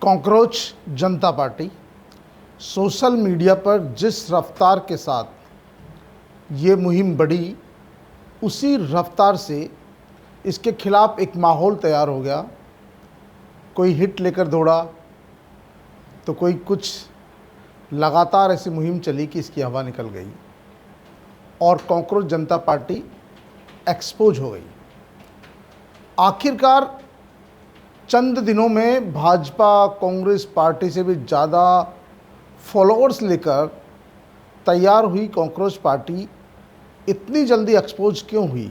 Cockroach जनता party social media पर जिस रफ्तार के साथ ये मुहिम बढ़ी, उसी रफ्तार से इसके खिलाफ एक माहौल तैयार हो गया। कोई हिट लेकर दौड़ा तो कोई कुछ, लगातार ऐसी मुहिम चली कि इसकी हवा निकल गई और कॉकरोच जनता पार्टी एक्सपोज हो गई। आखिरकार चंद दिनों में भाजपा कांग्रेस पार्टी से भी ज़्यादा फॉलोअर्स लेकर तैयार हुई कॉकरोच पार्टी इतनी जल्दी एक्सपोज क्यों हुई,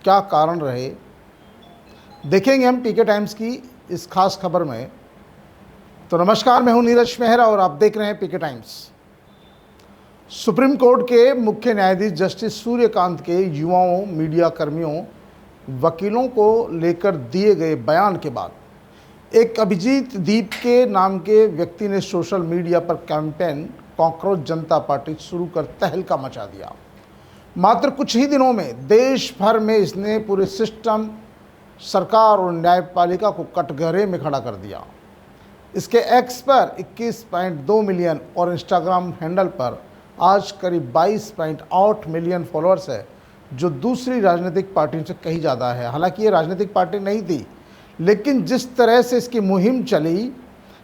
क्या कारण रहे, देखेंगे हम पीके टाइम्स की इस खास खबर में। तो नमस्कार, मैं हूं नीरज मेहरा और आप देख रहे हैं पीके टाइम्स। सुप्रीम कोर्ट के मुख्य न्यायाधीश जस्टिस सूर्यकांत के युवाओं, मीडिया कर्मियों, वकीलों को लेकर दिए गए बयान के बाद एक अभिजीत दीप के नाम के व्यक्ति ने सोशल मीडिया पर कैंपेन कॉकरोच जनता पार्टी शुरू कर तहलका मचा दिया। मात्र कुछ ही दिनों में देश भर में इसने पूरे सिस्टम, सरकार और न्यायपालिका को कटघरे में खड़ा कर दिया। इसके एक्स पर 21.2 मिलियन और इंस्टाग्राम हैंडल पर आज करीब 22.8 मिलियन फॉलोअर्स है, जो दूसरी राजनीतिक पार्टियों से कहीं ज़्यादा है। हालांकि ये राजनीतिक पार्टी नहीं थी, लेकिन जिस तरह से इसकी मुहिम चली,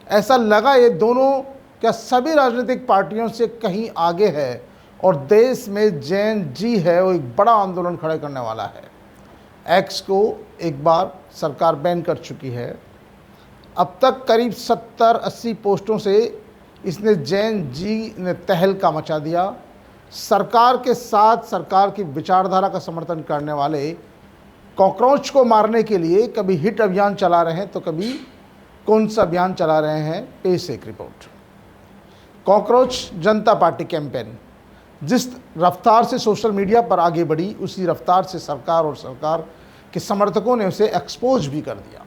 ऐसा लगा ये दोनों क्या सभी राजनीतिक पार्टियों से कहीं आगे है और देश में जेन जी है वो एक बड़ा आंदोलन खड़े करने वाला है। एक्स को एक बार सरकार बैन कर चुकी है। अब तक करीब 70-80 पोस्टों से इसने जेन जी ने तहलका मचा दिया। सरकार के साथ सरकार की विचारधारा का समर्थन करने वाले कॉकरोच को मारने के लिए कभी हिट अभियान चला रहे हैं तो कभी कौन सा अभियान चला रहे हैं। पेश एक रिपोर्ट। कॉकरोच जनता पार्टी कैंपेन जिस रफ्तार से सोशल मीडिया पर आगे बढ़ी, उसी रफ्तार से सरकार और सरकार के समर्थकों ने उसे एक्सपोज भी कर दिया।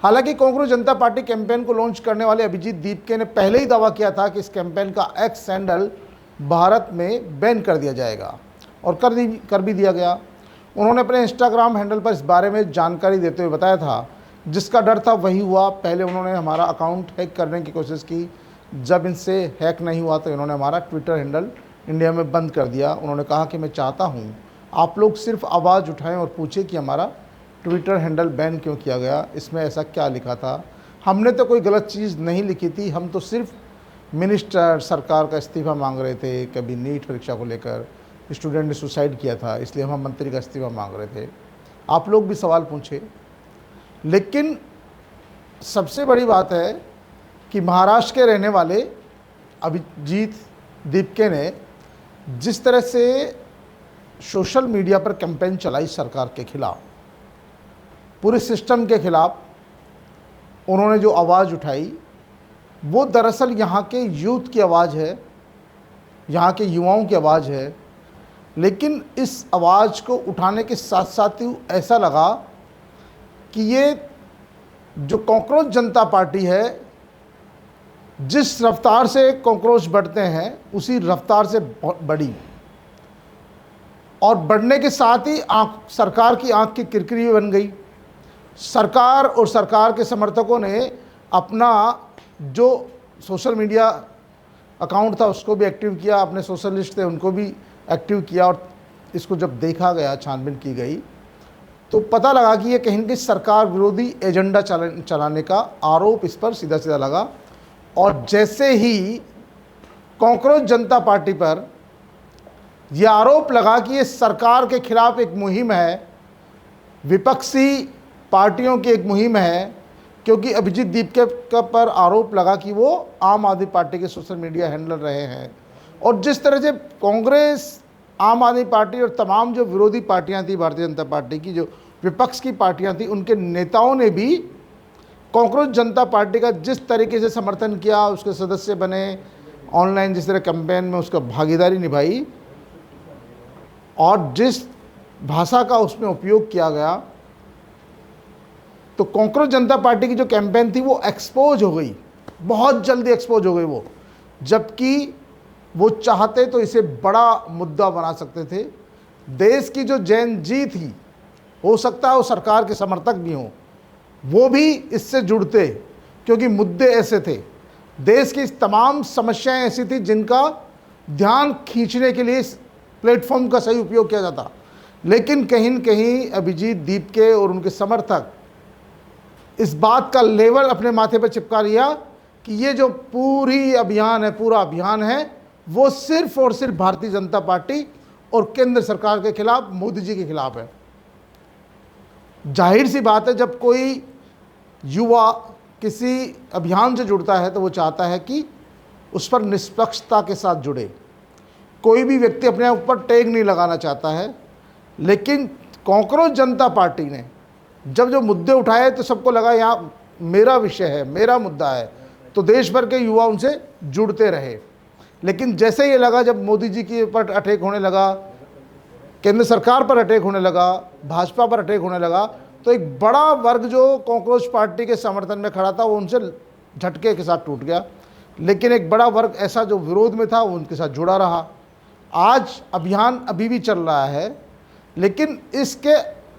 हालांकि कॉकरोच जनता पार्टी कैंपेन को लॉन्च करने वाले अभिजीत दीपके ने पहले ही दावा किया था कि इस कैंपेन का एक्स हैंडल भारत में बैन कर दिया जाएगा और कर भी दिया गया। उन्होंने अपने इंस्टाग्राम हैंडल पर इस बारे में जानकारी देते हुए बताया था, जिसका डर था वही हुआ। पहले उन्होंने हमारा अकाउंट हैक करने की कोशिश की, जब इनसे हैक नहीं हुआ तो इन्होंने हमारा ट्विटर हैंडल इंडिया में बंद कर दिया। उन्होंने कहा कि मैं चाहता हूँ आप लोग सिर्फ आवाज़ उठाएं और पूछें कि हमारा ट्विटर हैंडल बैन क्यों किया गया, इसमें ऐसा क्या लिखा था। हमने तो कोई गलत चीज़ नहीं लिखी थी, हम तो सिर्फ मिनिस्टर सरकार का इस्तीफ़ा मांग रहे थे। कभी नीट परीक्षा को लेकर स्टूडेंट ने सुसाइड किया था, इसलिए हम मंत्री का इस्तीफ़ा मांग रहे थे। आप लोग भी सवाल पूछे। लेकिन सबसे बड़ी बात है कि महाराष्ट्र के रहने वाले अभिजीत दीपके ने जिस तरह से सोशल मीडिया पर कैंपेन चलाई सरकार के खिलाफ, पूरे सिस्टम के खिलाफ उन्होंने जो आवाज़ उठाई, वो दरअसल यहाँ के यूथ की आवाज़ है, यहाँ के युवाओं की आवाज़ है। लेकिन इस आवाज़ को उठाने के साथ साथ ही ऐसा लगा कि ये जो कॉकरोच जनता पार्टी है, जिस रफ्तार से कॉकरोच बढ़ते हैं उसी रफ्तार से बढ़ी और बढ़ने के साथ ही सरकार की आंख की किरकिरी बन गई। सरकार और सरकार के समर्थकों ने अपना जो सोशल मीडिया अकाउंट था उसको भी एक्टिव किया, अपने सोशलिस्ट थे उनको भी एक्टिव किया। और इसको जब देखा गया, छानबीन की गई, तो पता लगा कि ये कहीं न कहीं सरकार विरोधी एजेंडा चलाने का आरोप इस पर सीधा सीधा लगा। और जैसे ही कॉकरोच जनता पार्टी पर यह आरोप लगा कि ये सरकार के खिलाफ एक मुहिम है, विपक्षी पार्टियों की एक मुहिम है, क्योंकि अभिजीत दीपके पर आरोप लगा कि वो आम आदमी पार्टी के सोशल मीडिया हैंडलर रहे हैं। और जिस तरह से कांग्रेस, आम आदमी पार्टी और तमाम जो विरोधी पार्टियां थी, भारतीय जनता पार्टी की जो विपक्ष की पार्टियां थी, उनके नेताओं ने भी कॉकरोच जनता पार्टी का जिस तरीके से समर्थन किया, उसके सदस्य बने, ऑनलाइन जिस तरह कैंपेन में उसका भागीदारी निभाई और जिस भाषा का उसमें उपयोग किया गया, तो कॉकरोच जनता पार्टी की जो कैंपेन थी वो एक्सपोज हो गई, बहुत जल्दी एक्सपोज हो गई वो। जबकि वो चाहते तो इसे बड़ा मुद्दा बना सकते थे। देश की जो जेन जी थी, हो सकता है वो सरकार के समर्थक भी हों, वो भी इससे जुड़ते, क्योंकि मुद्दे ऐसे थे, देश की तमाम समस्याएं ऐसी थी जिनका ध्यान खींचने के लिए इस प्लेटफॉर्म का सही उपयोग किया जाता। लेकिन कहीं न कहीं अभिजीत दीपके और उनके समर्थक इस बात का लेवल अपने माथे पर चिपका लिया कि ये जो पूरा अभियान है वो सिर्फ और सिर्फ भारतीय जनता पार्टी और केंद्र सरकार के खिलाफ, मोदी जी के खिलाफ है। जाहिर सी बात है, जब कोई युवा किसी अभियान से जुड़ता है तो वो चाहता है कि उस पर निष्पक्षता के साथ जुड़े। कोई भी व्यक्ति अपने ऊपर टैग नहीं लगाना चाहता है, लेकिन कॉकरोच जनता पार्टी ने जब जो मुद्दे उठाए तो सबको लगा यहाँ मेरा विषय है, मेरा मुद्दा है, तो देश भर के युवा उनसे जुड़ते रहे। लेकिन जैसे ये लगा, जब मोदी जी के ऊपर अटैक होने लगा, केंद्र सरकार पर अटैक होने लगा, भाजपा पर अटैक होने लगा, तो एक बड़ा वर्ग जो कॉकरोच पार्टी के समर्थन में खड़ा था वो उनसे झटके के साथ टूट गया। लेकिन एक बड़ा वर्ग ऐसा जो विरोध में था वो उनके साथ जुड़ा रहा। आज अभियान अभी भी चल रहा है, लेकिन इसके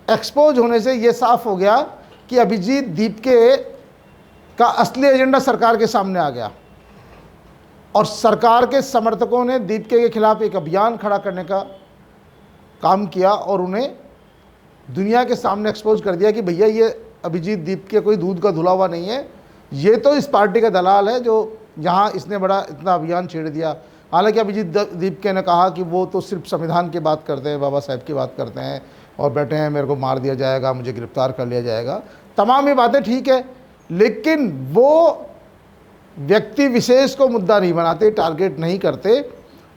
एक्सपोज होने से ये साफ हो गया कि अभिजीत दीपके का असली एजेंडा सरकार के सामने आ गया और सरकार के समर्थकों ने दीपके के खिलाफ एक अभियान खड़ा करने का काम किया और उन्हें दुनिया के सामने एक्सपोज कर दिया कि भैया ये अभिजीत दीपके कोई दूध का धुला हुआ नहीं है, ये तो इस पार्टी का दलाल है जो यहाँ इसने इतना अभियान छेड़ दिया। हालांकि अभिजीत दीपके ने कहा कि वो तो सिर्फ संविधान की बात करते हैं, बाबा साहेब की बात करते हैं और बैठे हैं मेरे को मार दिया जाएगा, मुझे गिरफ्तार कर लिया जाएगा। तमाम ये बातें ठीक है, लेकिन वो व्यक्ति विशेष को मुद्दा नहीं बनाते, टारगेट नहीं करते।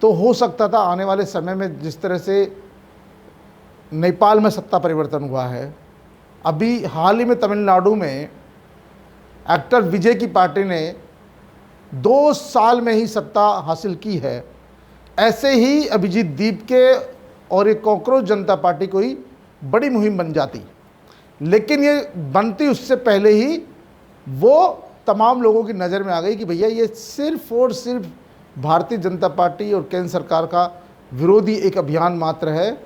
तो हो सकता था आने वाले समय में जिस तरह से नेपाल में सत्ता परिवर्तन हुआ है, अभी हाल ही में तमिलनाडु में एक्टर विजय की पार्टी ने 2 साल में ही सत्ता हासिल की है, ऐसे ही अभिजीत दीपके और एक कॉकरोच जनता पार्टी कोई बड़ी मुहिम बन जाती। लेकिन ये बनती उससे पहले ही वो तमाम लोगों की नज़र में आ गई कि भैया ये सिर्फ और सिर्फ भारतीय जनता पार्टी और केंद्र सरकार का विरोधी एक अभियान मात्र है।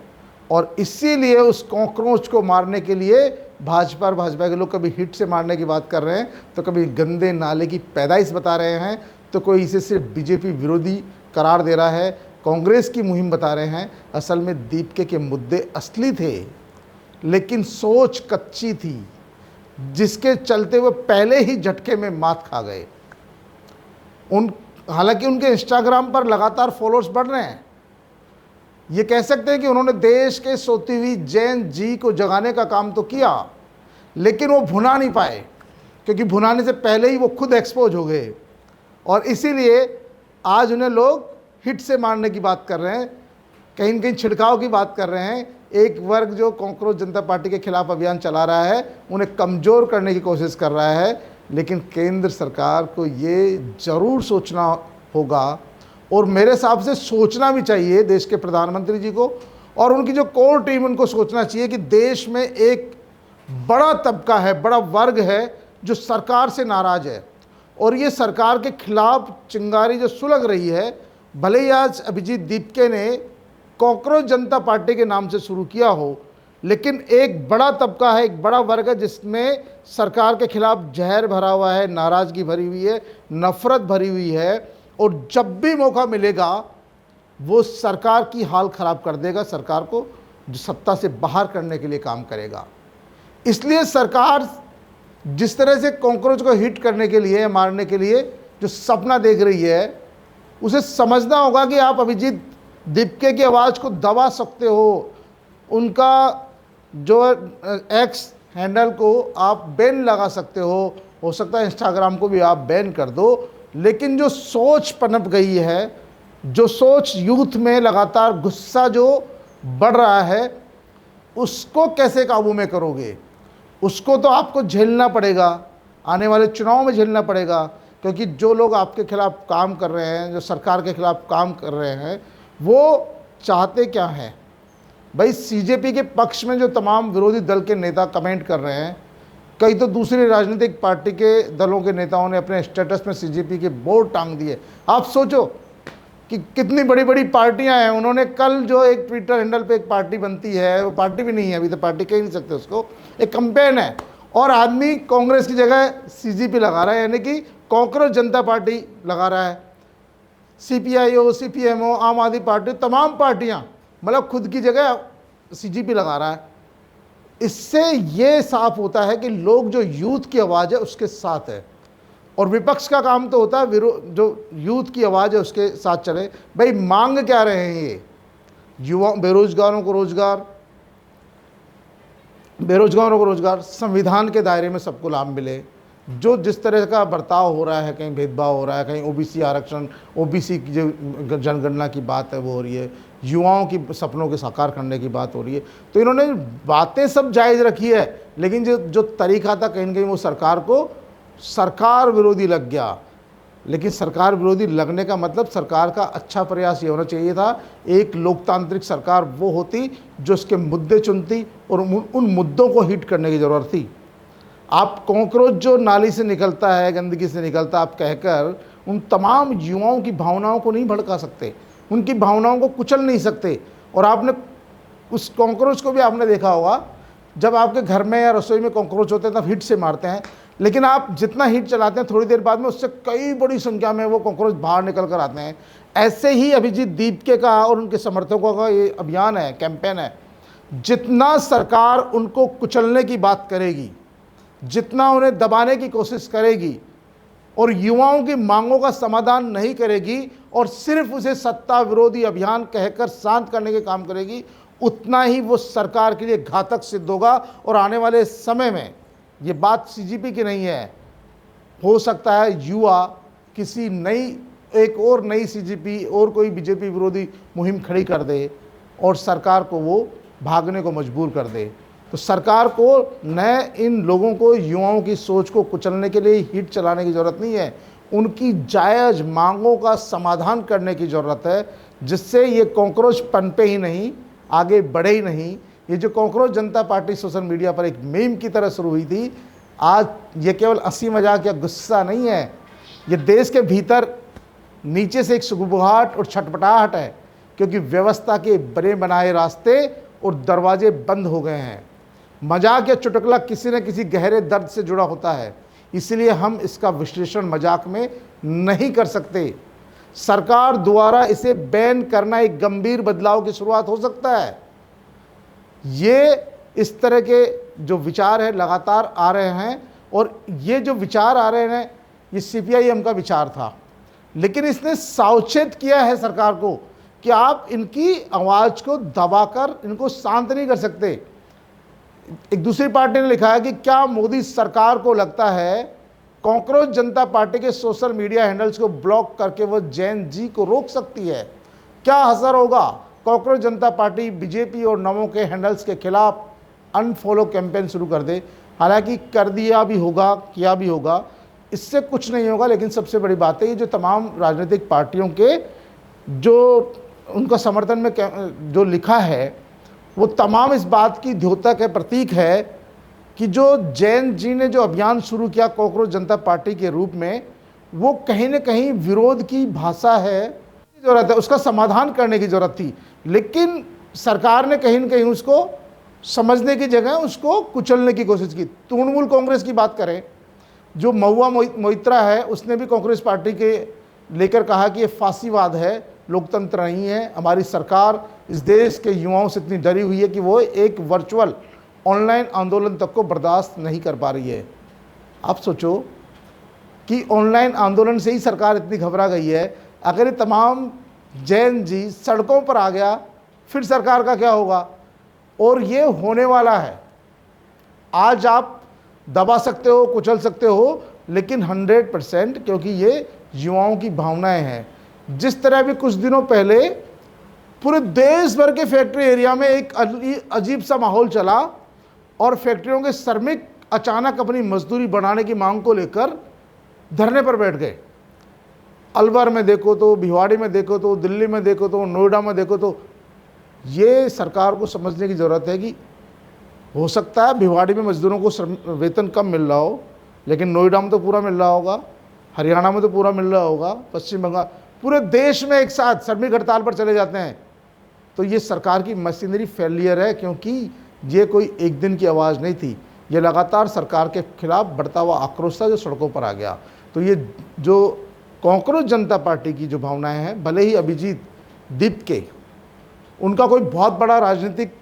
और इसीलिए उस कॉकरोच को मारने के लिए भाजपा और भाजपा के लोग कभी हिट से मारने की बात कर रहे हैं, तो कभी गंदे नाले की पैदाइश बता रहे हैं, तो कोई इसे सिर्फ बीजेपी विरोधी करार दे रहा है, कांग्रेस की मुहिम बता रहे हैं। असल में दीपके के मुद्दे असली थे, लेकिन सोच कच्ची थी, जिसके चलते वो पहले ही झटके में मात खा गए। हालांकि उनके इंस्टाग्राम पर लगातार फॉलोअर्स बढ़ रहे हैं। ये कह सकते हैं कि उन्होंने देश के सोती हुई जैन जी को जगाने का काम तो किया, लेकिन वो भुना नहीं पाए, क्योंकि भुनाने से पहले ही वो खुद एक्सपोज हो गए। और इसीलिए आज उन्हें लोग हिट से मारने की बात कर रहे हैं, कहीं न कहीं छिड़काव की बात कर रहे हैं। एक वर्ग जो कॉकरोच जनता पार्टी के खिलाफ अभियान चला रहा है, उन्हें कमज़ोर करने की कोशिश कर रहा है। लेकिन केंद्र सरकार को ये ज़रूर सोचना होगा, और मेरे हिसाब से सोचना भी चाहिए देश के प्रधानमंत्री जी को और उनकी जो कोर टीम, उनको सोचना चाहिए कि देश में एक बड़ा तबका है, बड़ा वर्ग है जो सरकार से नाराज़ है, और ये सरकार के खिलाफ चिंगारी जो सुलग रही है, भले ही आज अभिजीत दीपके ने कॉकरोच जनता पार्टी के नाम से शुरू किया हो, लेकिन एक बड़ा तबका है, एक बड़ा वर्ग है जिसमें सरकार के खिलाफ जहर भरा हुआ है, नाराज़गी भरी हुई है, नफ़रत भरी हुई है, और जब भी मौका मिलेगा वो सरकार की हाल ख़राब कर देगा, सरकार को जो सत्ता से बाहर करने के लिए काम करेगा। इसलिए सरकार जिस तरह से कॉकरोच को हिट करने के लिए, मारने के लिए जो सपना देख रही है, उसे समझना होगा कि आप अभिजीत दीपके की आवाज़ को दबा सकते हो, उनका जो एक्स हैंडल को आप बैन लगा सकते हो सकता है इंस्टाग्राम को भी आप बैन कर दो। लेकिन जो सोच पनप गई है, जो सोच यूथ में लगातार गुस्सा जो बढ़ रहा है, उसको कैसे काबू में करोगे? उसको तो आपको झेलना पड़ेगा, आने वाले चुनाव में झेलना पड़ेगा, क्योंकि जो लोग आपके खिलाफ काम कर रहे हैं, जो सरकार के खिलाफ काम कर रहे हैं, वो चाहते क्या हैं? भाई सीजेपी के पक्ष में जो तमाम विरोधी दल के नेता कमेंट कर रहे हैं, कई तो दूसरी राजनीतिक पार्टी के दलों के नेताओं ने अपने स्टेटस में सीजेपी के बोर्ड टांग दिए। आप सोचो कि कितनी बड़ी बड़ी पार्टियां हैं। उन्होंने कल जो एक ट्विटर हैंडल पे एक पार्टी बनती है, वो पार्टी भी नहीं है, अभी तो पार्टी कह नहीं सकते उसको, एक कैंपेन है, और आदमी कांग्रेस की जगह सीजीपी लगा रहा है, यानी कि कॉकरोच जनता पार्टी लगा रहा है। सीपीआई हो, सीपीएम हो, आम आदमी पार्टी, तमाम पार्टियां मतलब खुद की जगह सीजीपी लगा रहा है। इससे ये साफ होता है कि लोग जो यूथ की आवाज़ है उसके साथ है, और विपक्ष का काम तो होता है जो यूथ की आवाज़ है उसके साथ चले। भाई मांग क्या रहे हैं ये? युवा बेरोजगारों को रोजगार, संविधान के दायरे में सबको लाभ मिले। जो जिस तरह का बर्ताव हो रहा है, कहीं भेदभाव हो रहा है, कहीं ओबीसी आरक्षण, ओबीसी की जो जनगणना की बात है वो हो रही है, युवाओं की सपनों के साकार करने की बात हो रही है। तो इन्होंने बातें सब जायज़ रखी है, लेकिन जो तरीका था कहीं ना कहीं वो सरकार विरोधी लग गया। लेकिन सरकार विरोधी लगने का मतलब सरकार का अच्छा प्रयास ये होना चाहिए था, एक लोकतांत्रिक सरकार वो होती जो इसके मुद्दे चुनती और उन मुद्दों को हिट करने की ज़रूरत थी। आप कॉकरोच जो नाली से निकलता है, गंदगी से निकलता, आप कहकर उन तमाम युवाओं की भावनाओं को नहीं भड़का सकते, उनकी भावनाओं को कुचल नहीं सकते। और आपने उस कॉकरोच को भी आपने देखा होगा, जब आपके घर में या रसोई में कॉकरोच होते हैं तब हिट से मारते हैं, लेकिन आप जितना हीट चलाते हैं थोड़ी देर बाद में उससे कई बड़ी संख्या में वो कॉकरोच बाहर निकल कर आते हैं। ऐसे ही अभिजीत दीपके का और उनके समर्थकों का ये अभियान है, कैंपेन है। जितना सरकार उनको कुचलने की बात करेगी, जितना उन्हें दबाने की कोशिश करेगी और युवाओं की मांगों का समाधान नहीं करेगी और सिर्फ उसे सत्ता विरोधी अभियान कहकर शांत करने के काम करेगी, उतना ही वो सरकार के लिए घातक सिद्ध होगा। और आने वाले समय में ये बात सीजीपी की नहीं है, हो सकता है युवा किसी एक और नई सीजीपी और कोई बीजेपी विरोधी मुहिम खड़ी कर दे और सरकार को वो भागने को मजबूर कर दे। तो सरकार को न इन लोगों को, युवाओं की सोच को कुचलने के लिए हिट चलाने की ज़रूरत नहीं है, उनकी जायज़ मांगों का समाधान करने की ज़रूरत है, जिससे ये कॉकरोच पनपे ही नहीं, आगे बढ़े ही नहीं। ये जो कॉकरोच जनता पार्टी सोशल मीडिया पर एक मीम की तरह शुरू हुई थी, आज ये केवल हंसी मजाक या गुस्सा नहीं है, ये देश के भीतर नीचे से एक सुगबुगाहट और छटपटाहट है, क्योंकि व्यवस्था के बने बनाए रास्ते और दरवाजे बंद हो गए हैं। मजाक या चुटकुला किसी न किसी गहरे दर्द से जुड़ा होता है, इसलिए हम इसका विश्लेषण मजाक में नहीं कर सकते। सरकार द्वारा इसे बैन करना एक गंभीर बदलाव की शुरुआत हो सकता है। ये इस तरह के जो विचार है लगातार आ रहे हैं, और ये जो विचार आ रहे हैं ये सीपीआईएम का विचार था, लेकिन इसने सावचेत किया है सरकार को कि आप इनकी आवाज़ को दबाकर इनको शांत नहीं कर सकते। एक दूसरी पार्टी ने लिखा है कि क्या मोदी सरकार को लगता है कॉकरोच जनता पार्टी के सोशल मीडिया हैंडल्स को ब्लॉक करके वो जैन जी को रोक सकती है? क्या असर होगा? कॉकरोच जनता पार्टी बीजेपी और नमो के हैंडल्स के खिलाफ अनफॉलो कैंपेन शुरू कर दे। हालांकि कर दिया भी होगा, किया भी होगा, इससे कुछ नहीं होगा। लेकिन सबसे बड़ी बात है, ये जो तमाम राजनीतिक पार्टियों के जो उनका समर्थन में जो लिखा है, वो तमाम इस बात की द्योतक है, प्रतीक है कि जो जैन जी ने जो अभियान शुरू किया कॉकरोच जनता पार्टी के रूप में, वो कहीं ना कहीं विरोध की भाषा है, जरूरत है, उसका समाधान करने की ज़रूरत थी। लेकिन सरकार ने कहीं ना कहीं उसको समझने की जगह उसको कुचलने की कोशिश की। तृणमूल कांग्रेस की बात करें, जो महुआ मोइत्रा है, उसने भी कांग्रेस पार्टी के लेकर कहा कि ये फांसीवाद है, लोकतंत्र नहीं है। हमारी सरकार इस देश के युवाओं से इतनी डरी हुई है कि वो एक वर्चुअल ऑनलाइन आंदोलन तक को बर्दाश्त नहीं कर पा रही है। आप सोचो कि ऑनलाइन आंदोलन से ही सरकार इतनी घबरा गई है, अगर ये तमाम जैन जी सड़कों पर आ गया फिर सरकार का क्या होगा? और ये होने वाला है। आज आप दबा सकते हो, कुचल सकते हो, लेकिन 100%, क्योंकि ये युवाओं की भावनाएं हैं। जिस तरह भी कुछ दिनों पहले पूरे देश भर के फैक्ट्री एरिया में एक अजीब सा माहौल चला और फैक्ट्रियों के श्रमिक अचानक अपनी मजदूरी बढ़ाने की मांग को लेकर धरने पर बैठ गए। अलवर में देखो तो, भिवाड़ी में देखो तो, दिल्ली में देखो तो, नोएडा में देखो तो। ये सरकार को समझने की ज़रूरत है कि हो सकता है भिवाड़ी में मजदूरों को वेतन कम मिल रहा हो, लेकिन नोएडा में तो पूरा मिल रहा होगा, हरियाणा में तो पूरा मिल रहा होगा, पश्चिम बंगाल, पूरे देश में एक साथ श्रमिक हड़ताल पर चले जाते हैं। तो ये सरकार की मशीनरी फेलियर है, क्योंकि ये कोई एक दिन की आवाज़ नहीं थी। ये लगातार सरकार के खिलाफ बढ़ता हुआ आक्रोश था जो सड़कों पर आ गया। तो ये जो कांग्रेस जनता पार्टी की जो भावनाएं हैं, भले ही अभिजीत दीप के उनका कोई बहुत बड़ा राजनीतिक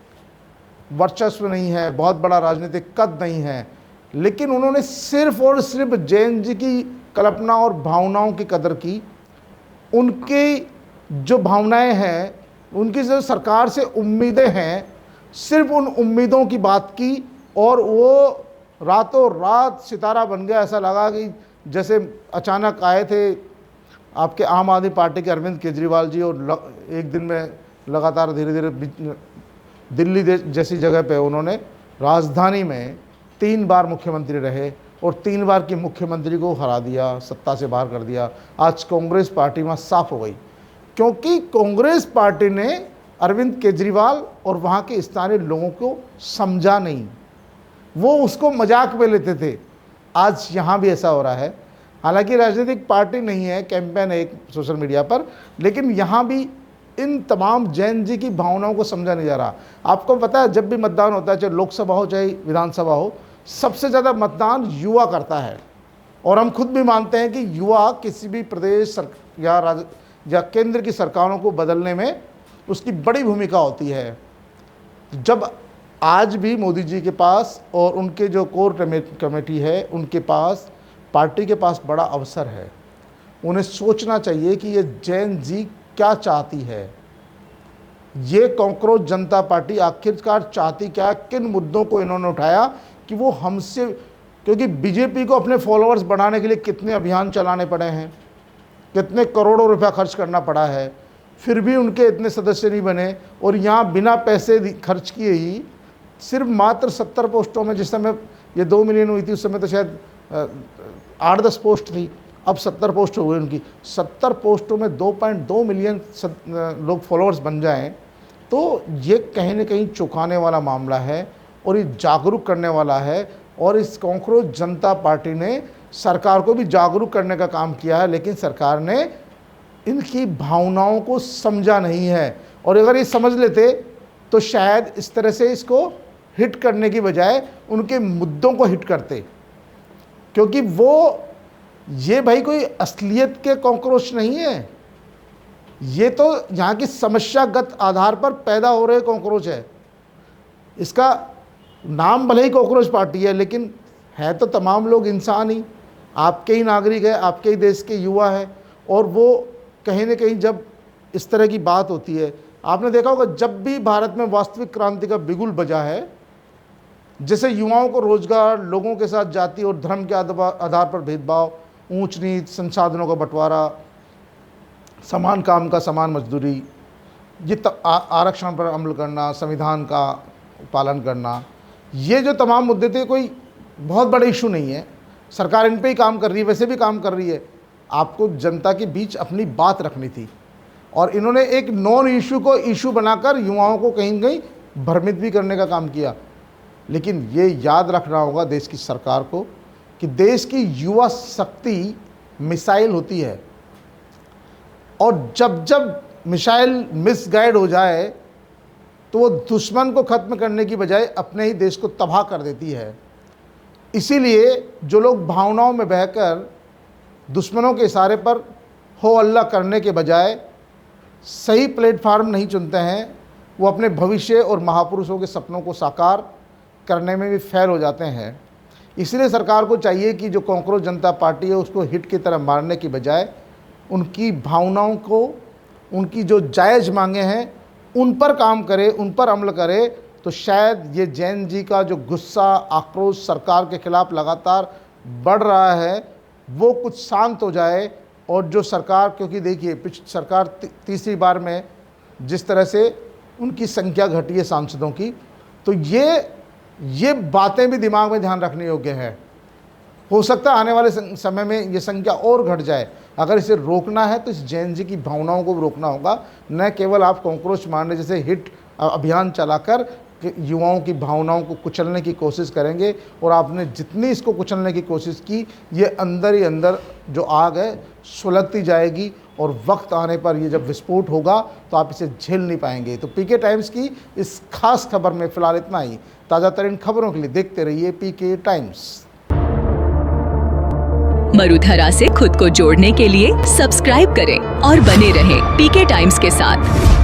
वर्चस्व नहीं है, बहुत बड़ा राजनीतिक कद नहीं है, लेकिन उन्होंने सिर्फ और सिर्फ जैन जी की कल्पना और भावनाओं की कदर की। उनकी जो भावनाएं हैं, उनकी जो सरकार से उम्मीदें हैं, सिर्फ उन उम्मीदों की बात की और वो रातों रात सितारा बन गया। ऐसा लगा कि जैसे अचानक आए थे आपके आम आदमी पार्टी के अरविंद केजरीवाल जी और एक दिन में लगातार धीरे धीरे दिल्ली जैसी जगह पे उन्होंने राजधानी में 3 बार मुख्यमंत्री रहे और 3 बार की मुख्यमंत्री को हरा दिया, सत्ता से बाहर कर दिया। आज कांग्रेस पार्टी वहाँ साफ हो गई, क्योंकि कांग्रेस पार्टी ने अरविंद केजरीवाल और वहाँ के स्थानीय लोगों को समझा नहीं, वो उसको मजाक में लेते थे। आज यहाँ भी ऐसा हो रहा है। हालांकि राजनीतिक पार्टी नहीं है, कैंपेन है एक सोशल मीडिया पर, लेकिन यहाँ भी इन तमाम जैन जी की भावनाओं को समझा नहीं जा रहा। आपको पता है, जब भी मतदान होता है, चाहे लोकसभा हो चाहे विधानसभा हो, सबसे ज़्यादा मतदान युवा करता है। और हम खुद भी मानते हैं कि युवा किसी भी प्रदेश या केंद्र की सरकारों को बदलने में उसकी बड़ी भूमिका होती है। जब आज भी मोदी जी के पास और उनके जो कोर कमेटी है, उनके पास, पार्टी के पास बड़ा अवसर है। उन्हें सोचना चाहिए कि ये जैन जी क्या चाहती है, ये कांग्रेस जनता पार्टी आखिरकार चाहती क्या, किन मुद्दों को इन्होंने उठाया कि वो हमसे, क्योंकि बीजेपी को अपने फॉलोअर्स बढ़ाने के लिए कितने अभियान चलाने पड़े हैं, कितने करोड़ों रुपया खर्च करना पड़ा है, फिर भी उनके इतने सदस्य नहीं बने। और यहाँ बिना पैसे खर्च किए ही सिर्फ मात्र 70 पोस्टों में, जिस समय ये 2 मिलियन हुई थी उस समय तो शायद 8-10 पोस्ट थी, अब 70 पोस्ट हो गई उनकी। 70 पोस्टों में 2.2 मिलियन लोग फॉलोअर्स बन जाएं, तो ये कहीं ना कहीं चौंकाने वाला मामला है और ये जागरूक करने वाला है। और इस कांग्रेस जनता पार्टी ने सरकार को भी जागरूक करने का काम किया है, लेकिन सरकार ने इनकी भावनाओं को समझा नहीं है। और अगर ये समझ लेते तो शायद इस तरह से इसको हिट करने की बजाय उनके मुद्दों को हिट करते, क्योंकि वो ये भाई कोई असलियत के कांग्रेस नहीं है, ये तो यहाँ की समस्यागत आधार पर पैदा हो रहे कांग्रेस है। इसका नाम भले ही कांग्रेस पार्टी है, लेकिन है तो तमाम लोग इंसान ही, आपके ही नागरिक है, आपके ही देश के युवा है। और वो कहीं ना कहीं जब इस तरह की बात होती है, आपने देखा होगा जब भी भारत में वास्तविक क्रांति का बिगुल बजा है, जैसे युवाओं को रोजगार, लोगों के साथ जाति और धर्म के आधार पर भेदभाव, ऊंच नीच, संसाधनों का बंटवारा, समान काम का समान मजदूरी, ये आरक्षण पर अमल करना, संविधान का पालन करना, ये जो तमाम मुद्दे थे, कोई बहुत बड़ा इशू नहीं है। सरकार इन पे ही काम कर रही है, वैसे भी काम कर रही है। आपको जनता के बीच अपनी बात रखनी थी, और इन्होंने एक नॉन इशू को इशू बनाकर युवाओं को कहीं कहीं भ्रमित भी करने का काम किया। लेकिन ये याद रखना होगा देश की सरकार को कि देश की युवा शक्ति मिसाइल होती है, और जब जब मिसाइल मिसगाइड हो जाए तो वो दुश्मन को ख़त्म करने की बजाय अपने ही देश को तबाह कर देती है। इसीलिए जो लोग भावनाओं में बहकर दुश्मनों के इशारे पर हो अल्लाह करने के बजाय सही प्लेटफार्म नहीं चुनते हैं, वो अपने भविष्य और महापुरुषों के सपनों को साकार करने में भी फेल हो जाते हैं। इसलिए सरकार को चाहिए कि जो कांग्रेस जनता पार्टी है उसको हिट की तरह मारने की बजाय उनकी भावनाओं को, उनकी जो जायज़ मांगे हैं उन पर काम करे, उन पर अमल करे, तो शायद ये जैन जी का जो गुस्सा, आक्रोश सरकार के खिलाफ लगातार बढ़ रहा है, वो कुछ शांत हो जाए। और जो सरकार, क्योंकि देखिए सरकार तीसरी बार में जिस तरह से उनकी संख्या घटी है सांसदों की, तो ये बातें भी दिमाग में ध्यान रखने योग्य है। हो सकता है आने वाले समय में ये संख्या और घट जाए। अगर इसे रोकना है तो इस जैन जी की भावनाओं को भी रोकना होगा, न केवल आप कांग्रेस मारने जैसे हिट अभियान चलाकर युवाओं की भावनाओं को कुचलने की कोशिश करेंगे। और आपने जितनी इसको कुचलने की कोशिश की, ये अंदर ही अंदर जो आग है सुलगती जाएगी और वक्त आने पर ये जब विस्फोट होगा तो आप इसे झेल नहीं पाएंगे। तो पीके टाइम्स की इस खास खबर में फ़िलहाल इतना ही। ताज़ा तरीन खबरों के लिए देखते रहिए पीके टाइम्स। मरुधरा से खुद को जोड़ने के लिए सब्सक्राइब करें और बने रहें पीके टाइम्स के साथ।